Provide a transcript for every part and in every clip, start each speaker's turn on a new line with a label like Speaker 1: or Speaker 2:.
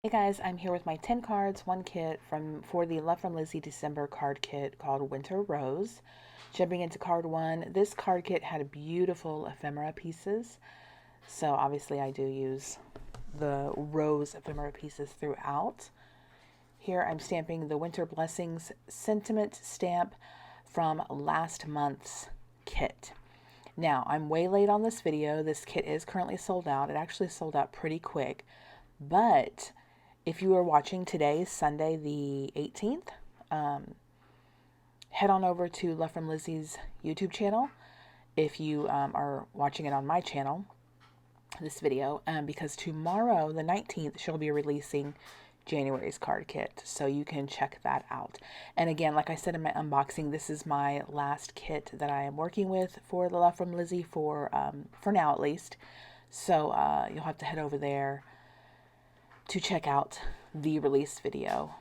Speaker 1: Hey guys, I'm here with my 10 cards, one kit for the Love from Lizzie December card kit called Winter Rose. Jumping into card 1, this card kit had beautiful ephemera pieces. So obviously I do use the rose ephemera pieces throughout. Here I'm stamping the Winter Blessings sentiment stamp from last month's kit. Now, I'm way late on this video. This kit is currently sold out. It actually sold out pretty quick, but if you are watching today, Sunday the 18th, head on over to Love from Lizzie's YouTube channel. If you are watching it on my channel, this video, because tomorrow, the 19th, she'll be releasing January's card kit, so you can check that out. And again, like I said in my unboxing, this is my last kit that I am working with for the Love from Lizzie for now at least. So you'll have to head over there to check out the release video.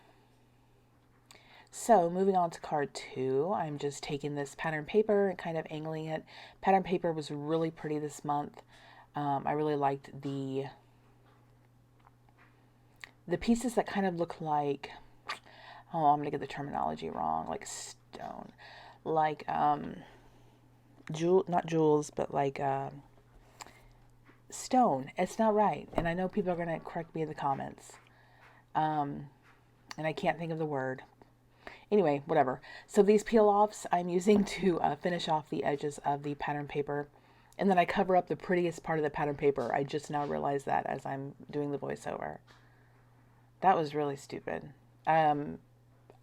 Speaker 1: So moving on to card 2, I'm just taking this pattern paper and kind of angling it. Pattern paper was really pretty this month. I really liked the pieces that kind of look like, oh, I'm gonna get the terminology wrong, like stone, like not jewels, but like stone. It's not right, and I know people are gonna correct me in the comments. And I can't think of the word. Anyway, whatever. So these peel offs I'm using to finish off the edges of the pattern paper. And then I cover up the prettiest part of the pattern paper. I just now realized that as I'm doing the voiceover. That was really stupid. I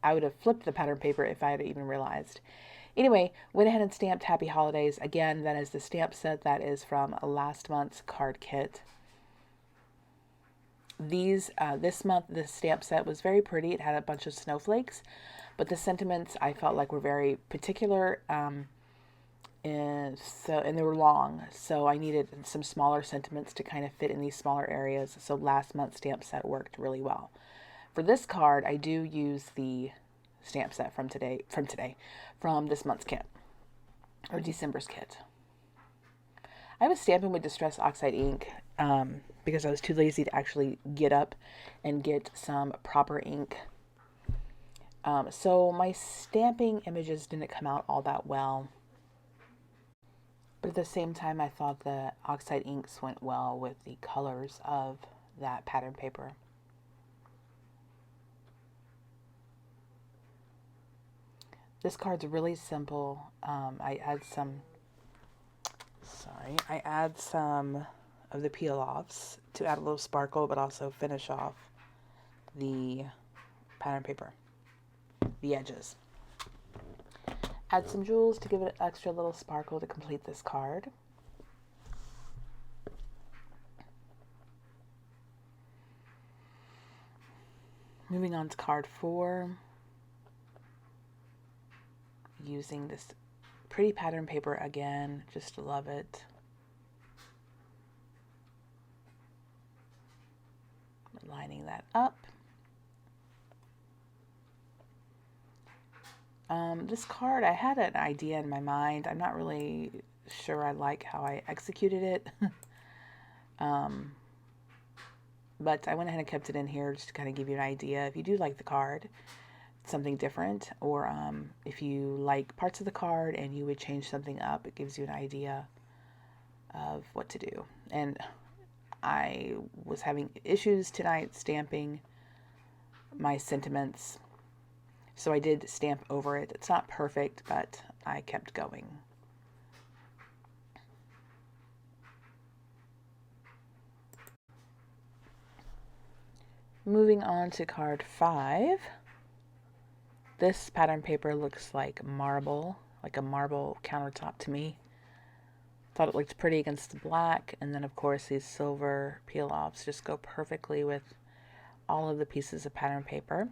Speaker 1: would have flipped the pattern paper if I had even realized. Anyway, went ahead and stamped Happy Holidays. Again, that is the stamp set that is from last month's card kit. This month, the stamp set was very pretty. It had a bunch of snowflakes, but the sentiments I felt like were very particular, and they were long, so I needed some smaller sentiments to kind of fit in these smaller areas. So last month's stamp set worked really well. For this card, I do use the stamp set from this month's kit or December's kit. I was stamping with Distress Oxide ink because I was too lazy to actually get up and get some proper ink. So my stamping images didn't come out all that well. But at the same time, I thought the oxide inks went well with the colors of that pattern paper. This card's really simple. I add some of the peel offs to add a little sparkle, but also finish off the pattern paper, the edges. Add some jewels to give it an extra little sparkle to complete this card. Moving on to card 4, using this pretty pattern paper again, just love it. Lining that up. This card, I had an idea in my mind. I'm not really sure I like how I executed it. But I went ahead and kept it in here just to kind of give you an idea. If you do like the card, something different, or if you like parts of the card and you would change something up, it gives you an idea of what to do. And I was having issues tonight stamping my sentiments, so I did stamp over it. It's not perfect, but I kept going. Moving on to card 5. This pattern paper looks like marble, like a marble countertop to me. Thought it looked pretty against the black, and then of course these silver peel offs just go perfectly with all of the pieces of pattern paper.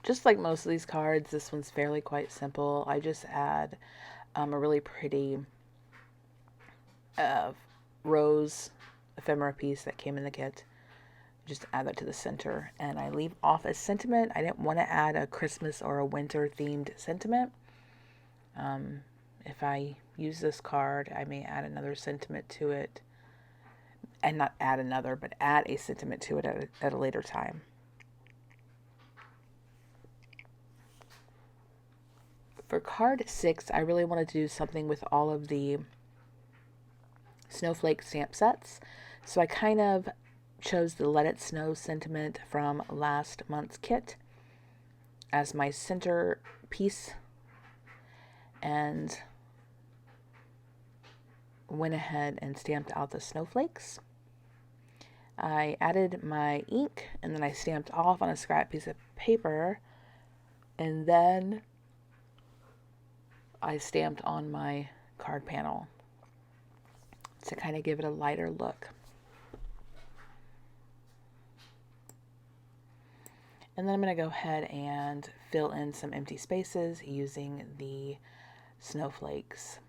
Speaker 1: Just like most of these cards, this one's fairly quite simple. I just add a really pretty rose ephemera piece that came in the kit. Just add that to the center, and I leave off a sentiment. I didn't want to add a Christmas or a winter themed sentiment. If I use this card, I may add another sentiment to it. and not add another, but add a sentiment to it at a later time. For card 6, I really wanted to do something with all of the snowflake stamp sets. So I kind of chose the Let It Snow sentiment from last month's kit as my center piece and went ahead and stamped out the snowflakes. I added my ink and then I stamped off on a scrap piece of paper, and then I stamped on my card panel to kind of give it a lighter look. And then I'm going to go ahead and fill in some empty spaces using the snowflakes.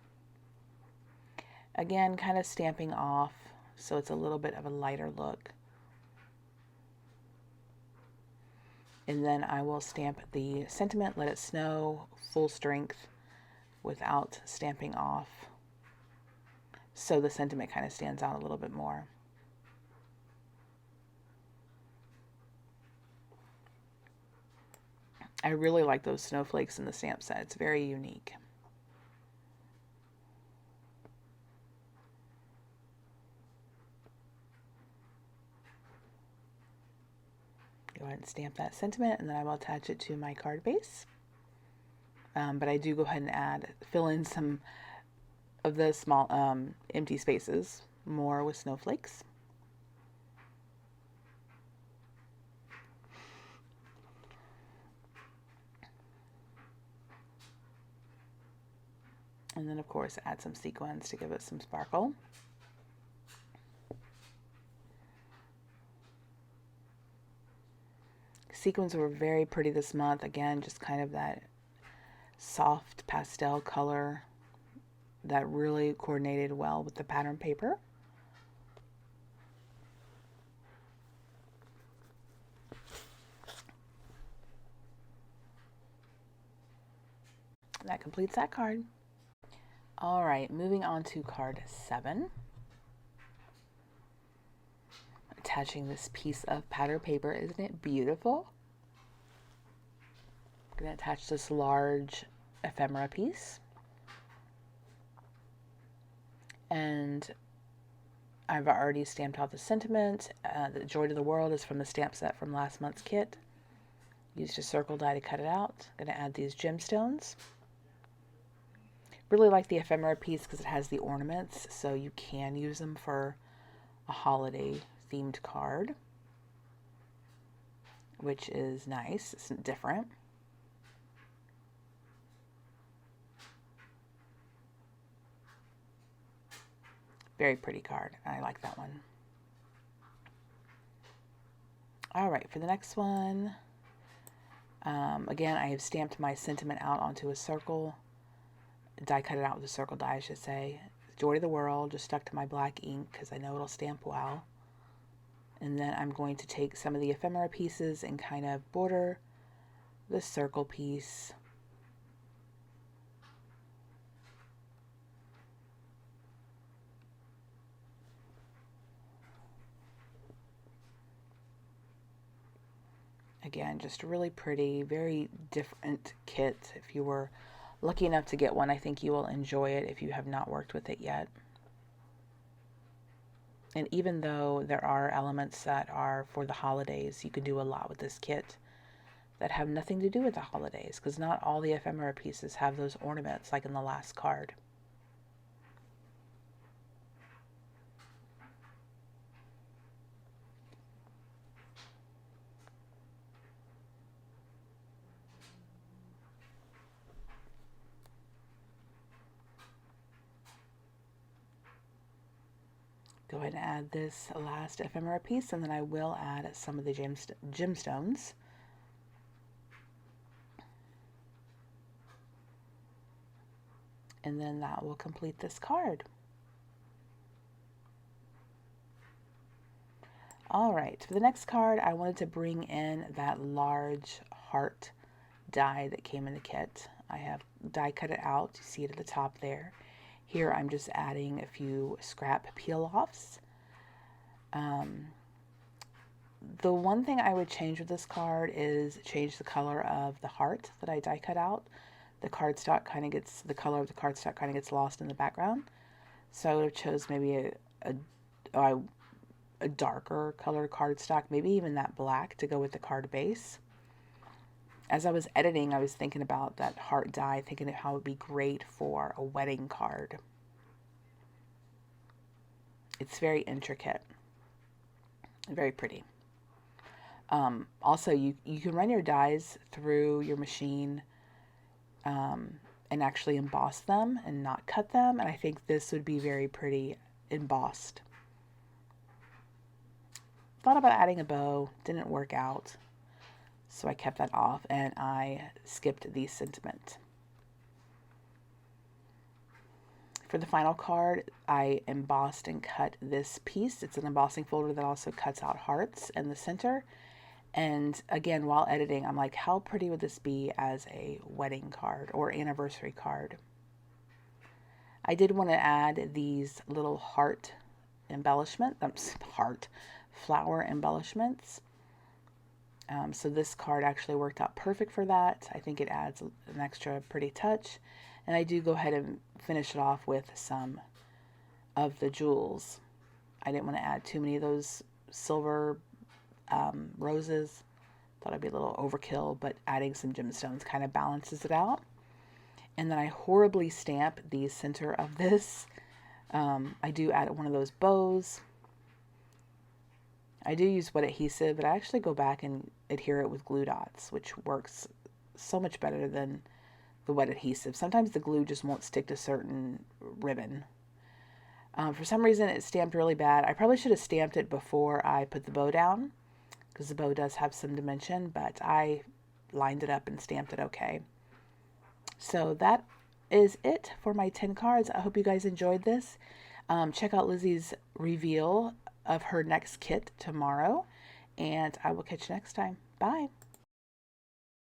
Speaker 1: Again, kind of stamping off so it's a little bit of a lighter look. And then I will stamp the sentiment, Let It Snow, full strength without stamping off, so the sentiment kind of stands out a little bit more. I really like those snowflakes in the stamp set. It's very unique. Go ahead and stamp that sentiment, and then I will attach it to my card base. But I do go ahead and fill in some of the small empty spaces more with snowflakes. And then, of course, add some sequins to give it some sparkle. Sequins were very pretty this month. Again, just kind of that soft pastel color that really coordinated well with the pattern paper. That completes that card. All right, moving on to card 7. Attaching this piece of pattern paper. Isn't it beautiful? I'm going to attach this large ephemera piece. And I've already stamped out the sentiment. The Joy to the World is from the stamp set from last month's kit. Used a circle die to cut it out. I'm going to add these gemstones. Really like the ephemera piece because it has the ornaments, so you can use them for a holiday themed card, which is nice. It's different. Very pretty card. I like that one. All right, for the next one, again, I have stamped my sentiment out onto a circle. Die cut it out with a circle die, I should say. Joy to the World, just stuck to my black ink because I know it'll stamp well. And then I'm going to take some of the ephemera pieces and kind of border the circle piece. Again, just really pretty, very different kit. If you were lucky enough to get one, I think you will enjoy it if you have not worked with it yet. And even though there are elements that are for the holidays, you can do a lot with this kit that have nothing to do with the holidays, because not all the ephemera pieces have those ornaments like in the last card. Go ahead and add this last ephemera piece, and then I will add some of the gemstones. And then that will complete this card. All right, for the next card, I wanted to bring in that large heart die that came in the kit. I have die cut it out. You see it at the top there. Here I'm just adding a few scrap peel-offs. The one thing I would change with this card is change the color of the heart that I die cut out. The cardstock kind of gets, the color of the cardstock kind of gets lost in the background. So I would have chose maybe a darker colored cardstock, maybe even that black to go with the card base. As I was editing, I was thinking about that heart die, thinking of how it would be great for a wedding card. It's very intricate, very pretty. Also, you can run your dies through your machine and actually emboss them and not cut them. And I think this would be very pretty embossed. Thought about adding a bow, didn't work out. So I kept that off and I skipped the sentiment. For the final card, I embossed and cut this piece. It's an embossing folder that also cuts out hearts in the center. And again, while editing, I'm like, how pretty would this be as a wedding card or anniversary card? I did want to add these little heart embellishments, flower embellishments. So this card actually worked out perfect for that. I think it adds an extra pretty touch. And I do go ahead and finish it off with some of the jewels. I didn't want to add too many of those silver roses. Thought it'd be a little overkill, but adding some gemstones kind of balances it out. And then I horribly stamp the center of this. I do add one of those bows. I do use wet adhesive, but I actually go back and adhere it with glue dots, which works so much better than the wet adhesive. Sometimes the glue just won't stick to certain ribbon. For some reason, it stamped really bad. I probably should have stamped it before I put the bow down, because the bow does have some dimension, but I lined it up and stamped it okay. So that is it for my 10 cards. I hope you guys enjoyed this. Check out Lizzie's reveal of her next kit tomorrow, and I will catch you next time. Bye.